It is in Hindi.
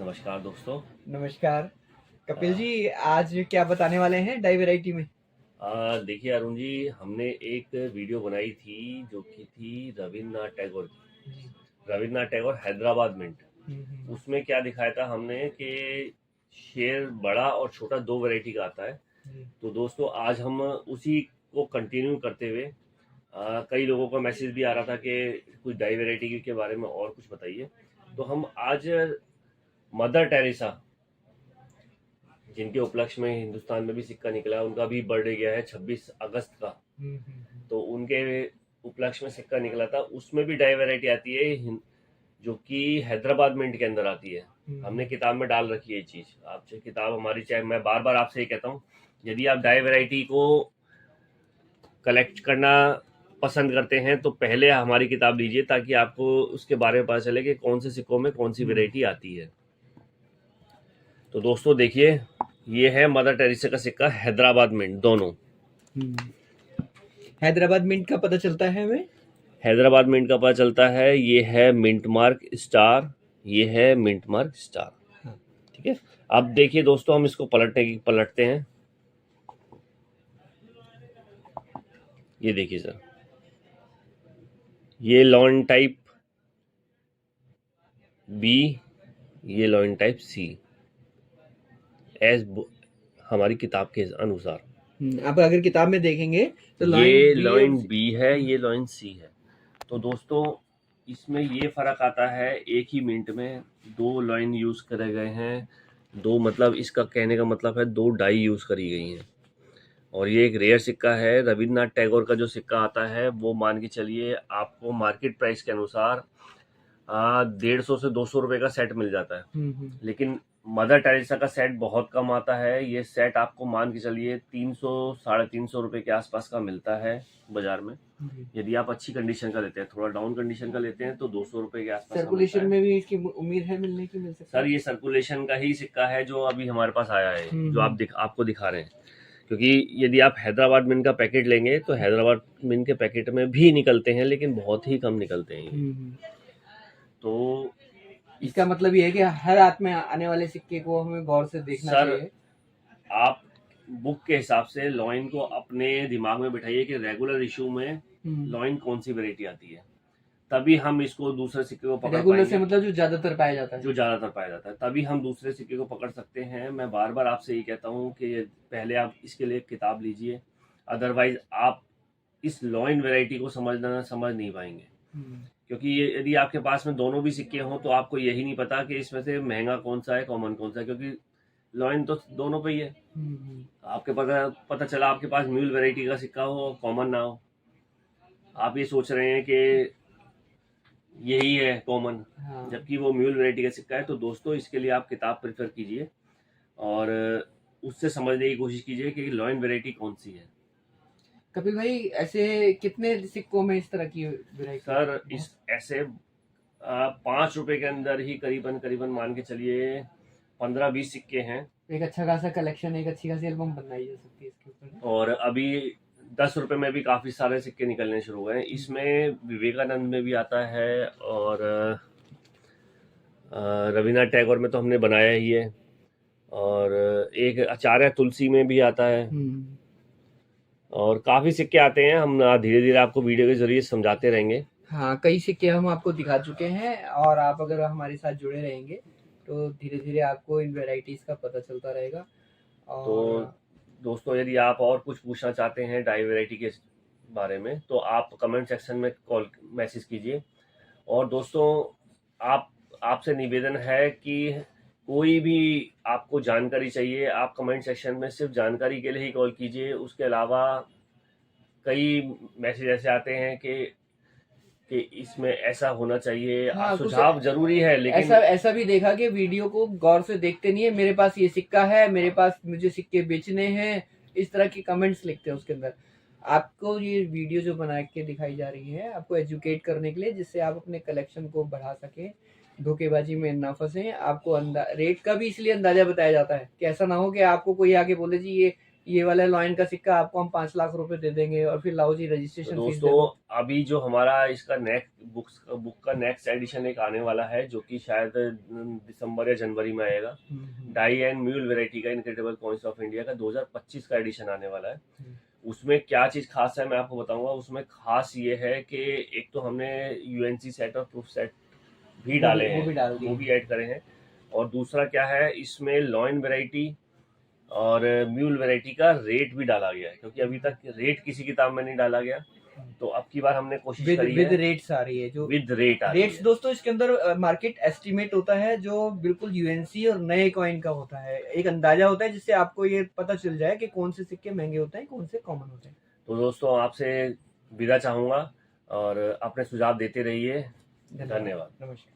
नमस्कार दोस्तों। नमस्कार कपिल आ, जी, आज क्या बताने वाले हैं डाई वैरायटी में। देखिए अरुण जी, हमने एक वीडियो बनाई थी जो कि थी रविन्द्रनाथ टैगोर की। जी। रविन्द्रनाथ टैगोर हैदराबाद मिंट। हम्म। उसमें क्या दिखाया था हमने कि शेर बड़ा और छोटा दो वैरायटी का आता है। जी। तो दोस्तों आज हम उसी को कंटिन्यू करते हुए कई लोगों का मैसेज भी आ रहा था कि कुछ डाई वैरायटी के बारे में और कुछ बताइए। तो हम आज मदर टेरेसा, जिनके उपलक्ष्य में हिंदुस्तान में भी सिक्का निकला, उनका भी बर्थडे गया है 26 अगस्त का। तो उनके उपलक्ष्य में सिक्का निकला था, उसमें भी डाई वैरायटी आती है जो कि हैदराबाद मिंट के अंदर आती है। हमने किताब में डाल रखी है ये चीज। आपसे किताब हमारी, चाहे मैं बार बार आपसे ये कहता हूँ, यदि आप डाई वैरायटी को कलेक्ट करना पसंद करते हैं तो पहले हमारी किताब लीजिए, ताकि आपको उसके बारे में पता चले कि कौन से सिक्कों में कौन सी वैरायटी आती है। तो दोस्तों देखिए, ये है मदर टेरेसा का सिक्का, हैदराबाद मिंट दोनों। हैदराबाद मिंट का पता चलता है हमें। हैदराबाद मिंट का पता चलता है, ये है मिंट मार्क स्टार, ये है मिंट मार्क स्टार। हाँ। ठीक है, अब देखिए दोस्तों, हम इसको पलटते हैं। ये देखिए सर, ये लॉन टाइप बी, ये लॉन टाइप सी, एज हमारी किताब के अनुसार। आप अगर किताब में देखेंगे तो ये लॉइन बी है, ये लॉइन सी है। तो दोस्तों इसमें ये फर्क आता है, एक ही मिनट में दो लाइन यूज करे गए हैं, दो मतलब इसका कहने का मतलब है दो डाई यूज करी गई हैं। और ये एक रेयर सिक्का है। रविन्द्रनाथ टैगोर का जो सिक्का आता है वो मान के चलिए आपको मार्केट प्राइस के अनुसार 150 से 200 रुपए का सेट मिल जाता है। लेकिन मदर टेरेसा का सेट बहुत कम आता है। ये सेट आपको मान के चलिए 300 350 रुपए के आसपास का मिलता है बाजार में। यदि आप अच्छी कंडीशन का लेते हैं, थोड़ा डाउन कंडीशन का लेते हैं तो 200 रुपए के आसपास। सर्कुलेशन में भी इसकी उम्मीद है मिलने की, मिल सकता है सर। ये सर्कुलेशन का ही सिक्का है जो अभी हमारे पास आया है, जो आपको दिखा रहे हैं। क्योंकि यदि आप हैदराबाद मिंट का पैकेट लेंगे तो हैदराबाद मिंट के पैकेट में भी निकलते हैं, लेकिन बहुत ही कम निकलते हैं। तो इसका मतलब ये है कि हर हाथ में आने वाले सिक्के को हमें गौर से देखना चाहिए। आप बुक के हिसाब से लॉइन को अपने दिमाग में बिठाइए कि रेगुलर इशू में लॉइन कौन सी वैरायटी आती है, तभी हम इसको दूसरे सिक्के को पकड़ रेगुलर से मतलब जो ज्यादातर पाया जाता है, तभी हम दूसरे सिक्के को पकड़ सकते हैं। मैं बार बार आपसे ये कहता हूँ कि पहले आप इसके लिए किताब लीजिए, अदरवाइज आप इस लॉइन वैरायटी को समझ नहीं पाएंगे। क्योंकि ये यदि आपके पास में दोनों भी सिक्के हों तो आपको यही नहीं पता कि इसमें से महंगा कौन सा है, कॉमन कौन सा है, क्योंकि लॉइन तो दोनों पे ही है। आपके पता चला आपके पास म्यूल वैरायटी का सिक्का हो, कॉमन ना हो, आप ये सोच रहे हैं कि यही है कॉमन, जबकि वो म्यूल वैरायटी का सिक्का है। तो दोस्तों इसके लिए आप किताब प्रेफर कीजिए और उससे समझने की कोशिश कीजिए कि लॉइन वैरायटी कौन सी है। कपिल भाई, ऐसे कितने सिक्कों में इस तरह की वैरायटी? सर इस ऐसे 5 रुपए के अंदर ही करीबन मान के चलिए 15-20 सिक्के हैं। एक अच्छा खासा कलेक्शन, एक अच्छी खासी एल्बम बनाई जा सकती है इसके ऊपर। और अभी 10 रुपए में भी काफी सारे सिक्के निकलने शुरू हुए हैं। इसमें विवेकानंद में भी आता है और रविन्द्रनाथ टैगोर में तो हमने बनाया ही है, और एक आचार्य तुलसी में भी आता है, और काफी सिक्के आते हैं। हम धीरे धीरे आपको वीडियो के जरिए समझाते रहेंगे। हाँ, कई सिक्के हम आपको दिखा चुके हैं, और आप अगर हमारे साथ जुड़े रहेंगे तो धीरे धीरे आपको इन वेराइटीज का पता चलता रहेगा। और तो दोस्तों यदि आप और कुछ पूछना चाहते हैं डाई वैरायटी के बारे में तो आप कमेंट सेक्शन में मैसेज कीजिए। और दोस्तों आपसे निवेदन है कि कोई भी आपको जानकारी चाहिए, आप कमेंट सेक्शन में सिर्फ जानकारी के लिए ही कॉल कीजिए। उसके अलावा कई मैसेज ऐसे आते हैं कि इसमें ऐसा होना चाहिए। हाँ, सुझाव जरूरी है, लेकिन ऐसा भी देखा कि वीडियो को गौर से देखते नहीं है। मेरे पास ये सिक्का है, मेरे पास मुझे सिक्के बेचने हैं, इस तरह की कमेंट्स लिखते हैं उसके अंदर। आपको ये वीडियो जो बना के दिखाई जा रही है आपको एजुकेट करने के लिए, जिससे आप अपने कलेक्शन को बढ़ा सके, धोखेबाजी में ना फंसे। आपको रेट का भी इसलिए अंदाजा बताया जाता है कि ऐसा ना हो कि आपको कोई आके बोले जी ये ये वाला लॉयन का सिक्का आपको हम 5 लाख रुपए दे देंगे और फिर लाओ जी तो रजिस्ट्रेशन फीस दे दोस्तों दो। अभी जो हमारा इसका बुक का नेक्स्ट एडिशन एक आने वाला है जो कि शायद दिसंबर या जनवरी में आएगा। डाई एंड म्यूल वैरायटी का इनक्रेडिबल कॉइन्स ऑफ इंडिया का 2025 का एडिशन आने वाला है। उसमें क्या चीज खास है मैं आपको बताऊंगा। उसमें खास ये है कि एक तो हमने यूएनसी सेट और प्रूफ सेट भी डाले हैं, वो भी ऐड करे हैं। और दूसरा क्या है, इसमें लॉइन वैरायटी और म्यूल वैरायटी का रेट भी डाला गया है, क्योंकि अभी तक रेट किसी किताब में नहीं डाला गया। तो अब की बार हमने कोशिश करी है विद रेट्स आ रही है, जो विद रेट आ रही रेट्स है। दोस्तों इसके अंदर मार्केट एस्टिमेट होता है जो बिल्कुल यूएनसी और नए कॉइन का होता है, एक अंदाजा होता है जिससे आपको ये पता चल जाए कि कौन से सिक्के महंगे होते हैं, कौन से कॉमन होते हैं। तो दोस्तों आपसे विदा चाहूंगा और अपने सुझाव देते रहिए। धन्यवाद। नमस्कार।